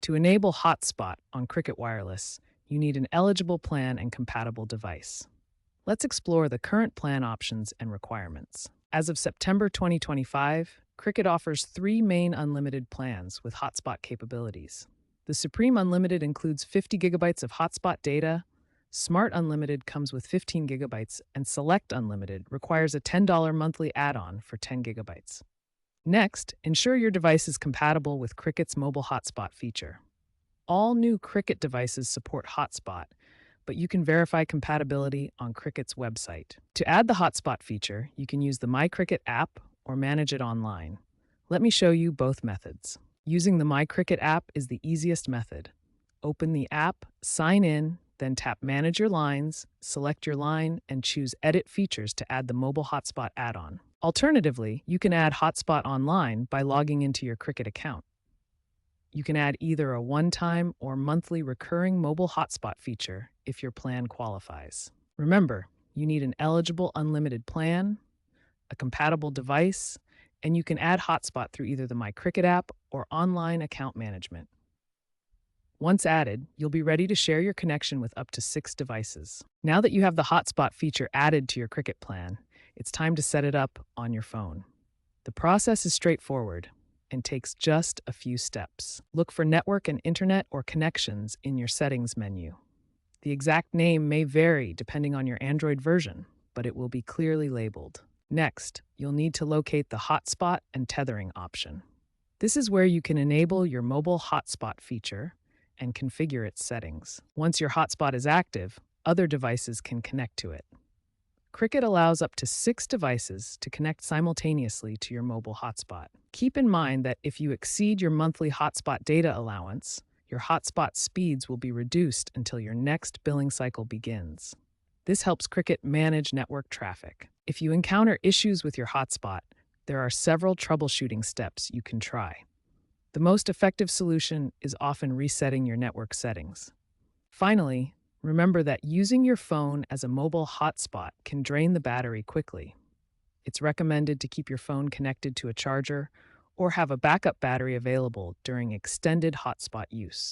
To enable Hotspot on Cricket Wireless, you need an eligible plan and compatible device. Let's explore the current plan options and requirements. As of September 2025, Cricket offers three main unlimited plans with Hotspot capabilities. The Supreme Unlimited includes 50 gigabytes of hotspot data, Smart Unlimited comes with 15 gigabytes, and Select Unlimited requires a $10 monthly add-on for 10 gigabytes. Next, ensure your device is compatible with Cricket's mobile hotspot feature. All new Cricket devices support Hotspot, but you can verify compatibility on Cricket's website. To add the Hotspot feature, you can use the My Cricket app or manage it online. Let me show you both methods. Using the My Cricket app is the easiest method. Open the app, sign in, then tap Manage Your Lines, select your line, and choose Edit Features to add the mobile hotspot add-on. Alternatively, you can add Hotspot online by logging into your Cricket account. You can add either a one-time or monthly recurring mobile hotspot feature if your plan qualifies. Remember, you need an eligible unlimited plan, a compatible device, and you can add Hotspot through either the My Cricket app or online account management. Once added, you'll be ready to share your connection with up to 6 devices. Now that you have the Hotspot feature added to your Cricket plan, it's time to set it up on your phone. The process is straightforward and takes just a few steps. Look for Network and Internet or Connections in your Settings menu. The exact name may vary depending on your Android version, but it will be clearly labeled. Next, you'll need to locate the Hotspot and Tethering option. This is where you can enable your mobile hotspot feature and configure its settings. Once your hotspot is active, other devices can connect to it. Cricket allows up to 6 devices to connect simultaneously to your mobile hotspot. Keep in mind that if you exceed your monthly hotspot data allowance, your hotspot speeds will be reduced until your next billing cycle begins. This helps Cricket manage network traffic. If you encounter issues with your hotspot, there are several troubleshooting steps you can try. The most effective solution is often resetting your network settings. Finally, remember that using your phone as a mobile hotspot can drain the battery quickly. It's recommended to keep your phone connected to a charger or have a backup battery available during extended hotspot use.